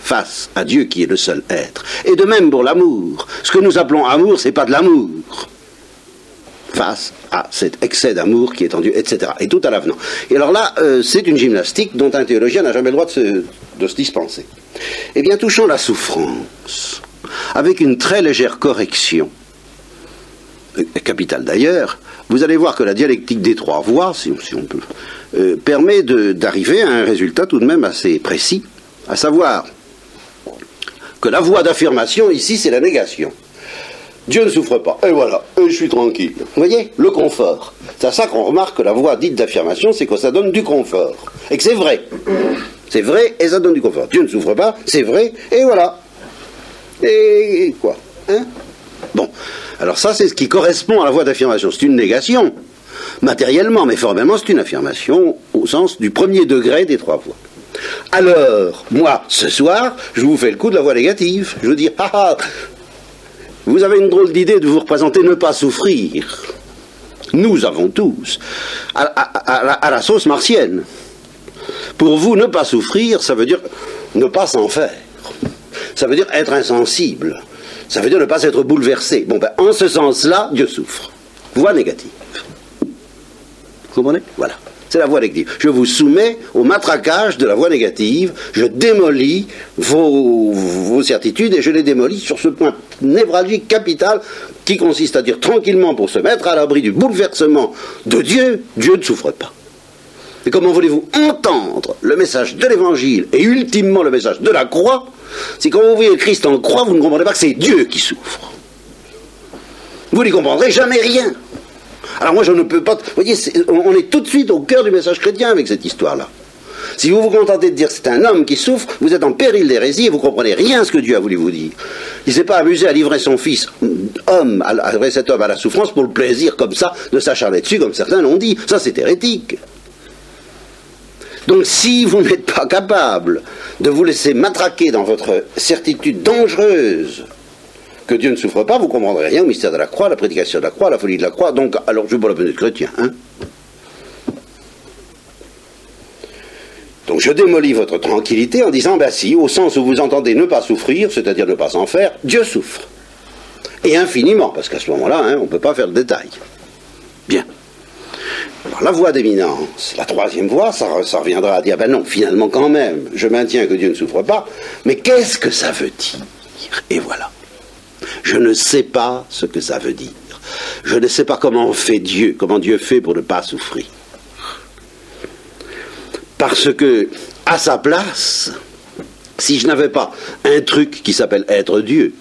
face à Dieu qui est le seul être. Et de même pour l'amour. Ce que nous appelons amour, c'est pas de l'amour. Face à cet excès d'amour qui est en Dieu, etc. Et tout à l'avenant. Et alors là, c'est une gymnastique dont un théologien n'a jamais le droit de se dispenser. Eh bien, touchant la souffrance, avec une très légère correction, capitale d'ailleurs, vous allez voir que la dialectique des trois voies, si on peut, permet d'arriver à un résultat tout de même assez précis, à savoir que la voie d'affirmation ici c'est la négation. Dieu ne souffre pas, et voilà, et je suis tranquille. Vous voyez, le confort. C'est à ça qu'on remarque que la voie dite d'affirmation, c'est que ça donne du confort. Et que c'est vrai. C'est vrai et ça donne du confort. Dieu ne souffre pas, c'est vrai, et voilà. Et quoi? Hein? Bon, alors ça c'est ce qui correspond à la voie d'affirmation. C'est une négation, matériellement, mais formellement c'est une affirmation au sens du premier degré des trois voies. Alors, moi, ce soir, je vous fais le coup de la voie négative. Je vous dis, vous avez une drôle d'idée de vous représenter ne pas souffrir. Nous avons tous, à la sauce martienne. Pour vous, ne pas souffrir, ça veut dire ne pas s'en faire. Ça veut dire être insensible. Ça veut dire ne pas être bouleversé. Bon, ben, en ce sens-là, Dieu souffre. Voie négative. Vous comprenez? Voilà. C'est la voie négative. Je vous soumets au matraquage de la voie négative, je démolis vos certitudes et je les démolis sur ce point névralgique capital qui consiste à dire tranquillement, pour se mettre à l'abri du bouleversement de Dieu, Dieu ne souffre pas. Et comment voulez-vous entendre le message de l'Évangile et ultimement le message de la croix, si quand vous voyez le Christ en croix, vous ne comprenez pas que c'est Dieu qui souffre. Vous n'y comprendrez jamais rien. Alors moi je ne peux pas... Vous voyez, on est tout de suite au cœur du message chrétien avec cette histoire-là. Si vous vous contentez de dire que c'est un homme qui souffre, vous êtes en péril d'hérésie et vous ne comprenez rien à ce que Dieu a voulu vous dire. Il ne s'est pas amusé à livrer son fils, homme, à livrer cet homme à la souffrance pour le plaisir comme ça, de s'acharner dessus, comme certains l'ont dit. Ça c'est hérétique. Donc si vous n'êtes pas capable de vous laisser matraquer dans votre certitude dangereuse que Dieu ne souffre pas, vous ne comprendrez rien au mystère de la croix, la prédication de la croix, la folie de la croix. Donc, alors je ne veux pas la peine d'être chrétien. Hein. Donc je démolis votre tranquillité en disant, ben si, au sens où vous entendez ne pas souffrir, c'est-à-dire ne pas en faire, Dieu souffre. Et infiniment, parce qu'à ce moment-là, hein, on ne peut pas faire le détail. Bien. Alors la voie d'éminence, la troisième voie, ça reviendra à dire, ben non, finalement quand même, je maintiens que Dieu ne souffre pas, mais qu'est-ce que ça veut dire? Et voilà. Je ne sais pas ce que ça veut dire. Je ne sais pas comment fait Dieu, comment Dieu fait pour ne pas souffrir. Parce que, à sa place, si je n'avais pas un truc qui s'appelle être Dieu,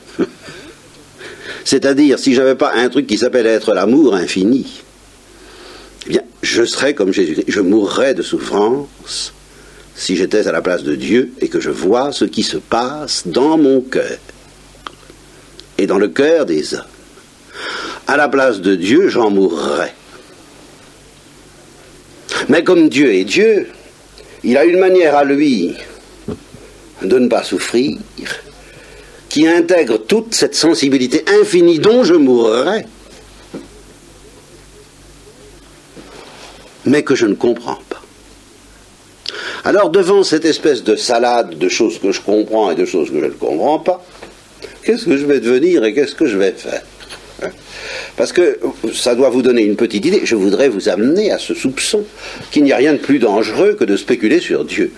c'est-à-dire si je n'avais pas un truc qui s'appelle être l'amour infini, eh bien, je serais comme Jésus. Je mourrais de souffrance si j'étais à la place de Dieu et que je vois ce qui se passe dans mon cœur. Et dans le cœur des hommes. À la place de Dieu, j'en mourrais. Mais comme Dieu est Dieu, il a une manière à lui de ne pas souffrir, qui intègre toute cette sensibilité infinie dont je mourrais, mais que je ne comprends pas. Alors devant cette espèce de salade de choses que je comprends et de choses que je ne comprends pas, qu'est-ce que je vais devenir et qu'est-ce que je vais faire? Parce que ça doit vous donner une petite idée. Je voudrais vous amener à ce soupçon qu'il n'y a rien de plus dangereux que de spéculer sur Dieu.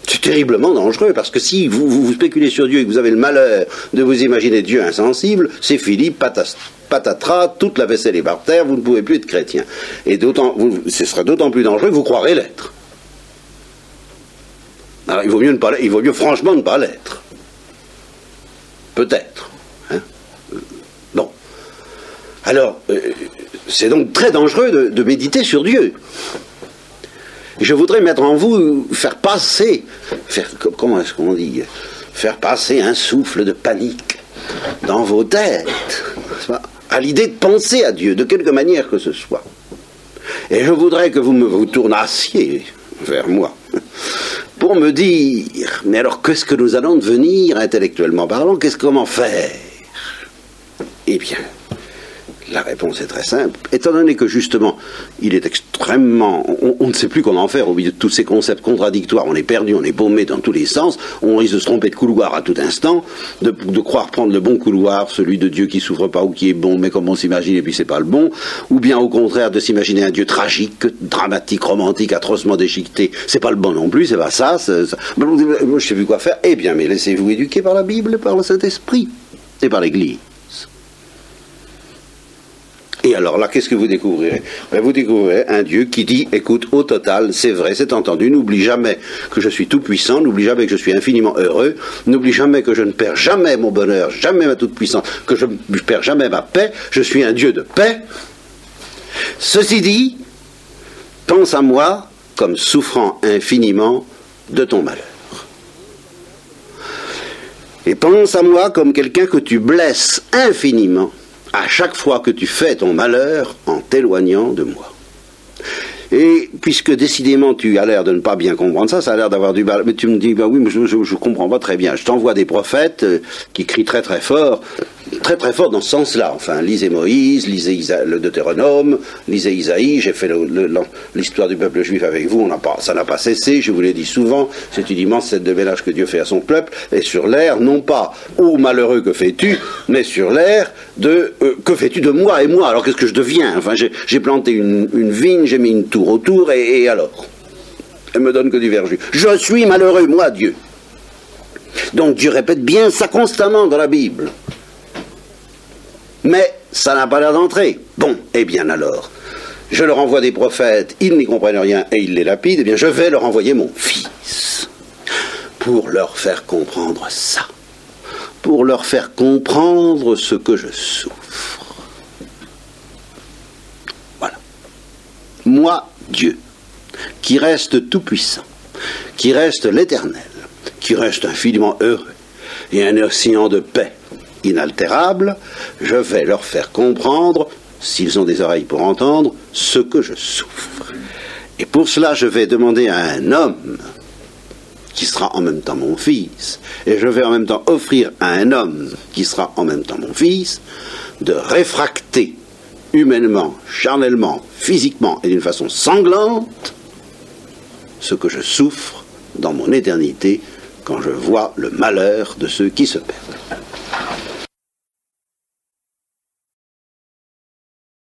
C'est terriblement dangereux, parce que si vous spéculez sur Dieu et que vous avez le malheur de vous imaginer Dieu insensible, c'est fini, patatras, toute la vaisselle est par terre, vous ne pouvez plus être chrétien. Et ce serait d'autant plus dangereux que vous croirez l'être. Alors il vaut mieux franchement ne pas l'être. Peut-être. Hein. Bon. Alors, c'est donc très dangereux de méditer sur Dieu. Je voudrais mettre en vous, comment est-ce qu'on dit, faire passer un souffle de panique dans vos têtes, à l'idée de penser à Dieu, de quelque manière que ce soit. Et je voudrais que vous tournassiez vers moi, pour me dire, mais alors qu'est-ce que nous allons devenir intellectuellement parlant, comment faire? Eh bien, la réponse est très simple, étant donné que justement, il est extrêmement... On ne sait plus comment faire au milieu de tous ces concepts contradictoires, on est perdu, on est paumé dans tous les sens, on risque de se tromper de couloir à tout instant, de croire prendre le bon couloir, celui de Dieu qui souffre pas ou qui est bon, mais comme on s'imagine et puis c'est pas le bon, ou bien au contraire de s'imaginer un Dieu tragique, dramatique, romantique, atrocement déchiqueté, c'est pas le bon non plus, c'est pas ça, moi je sais plus quoi faire. Eh bien, mais laissez-vous éduquer par la Bible, par le Saint-Esprit et par l'Église. Et alors là, qu'est-ce que vous découvrirez? Vous découvrirez un Dieu qui dit, écoute, au total, c'est vrai, c'est entendu, n'oublie jamais que je suis tout-puissant, n'oublie jamais que je suis infiniment heureux, n'oublie jamais que je ne perds jamais mon bonheur, jamais ma toute-puissance, que je ne perds jamais ma paix, je suis un Dieu de paix. Ceci dit, pense à moi comme souffrant infiniment de ton malheur. Et pense à moi comme quelqu'un que tu blesses infiniment à chaque fois que tu fais ton malheur en t'éloignant de moi. Et puisque décidément tu as l'air de ne pas bien comprendre ça, ça a l'air d'avoir du mal, mais tu me dis, ben oui, mais je comprends pas très bien. Je t'envoie des prophètes qui crient très très fort, très très fort dans ce sens-là. Enfin, lisez Moïse, lisez le Deutéronome, lisez Isaïe. J'ai fait l'histoire du peuple juif avec vous. Ça n'a pas cessé. Je vous l'ai dit souvent. C'est une immense scène de ménage que Dieu fait à son peuple. Et sur l'air, non pas ô malheureux que fais-tu, mais sur l'air de que fais-tu de moi et moi. Alors qu'est-ce que je deviens? Enfin, j'ai planté une vigne, j'ai mis une tour autour et alors? Elle me donne que du verjus. Je suis malheureux, moi, Dieu. Donc Dieu répète bien ça constamment dans la Bible. Mais ça n'a pas l'air d'entrer. Bon, eh bien alors, je leur envoie des prophètes, ils n'y comprennent rien et ils les lapident, eh bien je vais leur envoyer mon fils pour leur faire comprendre ça, pour leur faire comprendre ce que je souffre. Voilà. Moi, Dieu, qui reste tout-puissant, qui reste l'éternel, qui reste infiniment heureux et un océan de paix inaltérable, je vais leur faire comprendre, s'ils ont des oreilles pour entendre, ce que je souffre. Et pour cela, je vais demander à un homme, qui sera en même temps mon fils, et je vais en même temps offrir à un homme, qui sera en même temps mon fils, de réfracter humainement, charnellement, physiquement et d'une façon sanglante, ce que je souffre dans mon éternité quand je vois le malheur de ceux qui se perdent.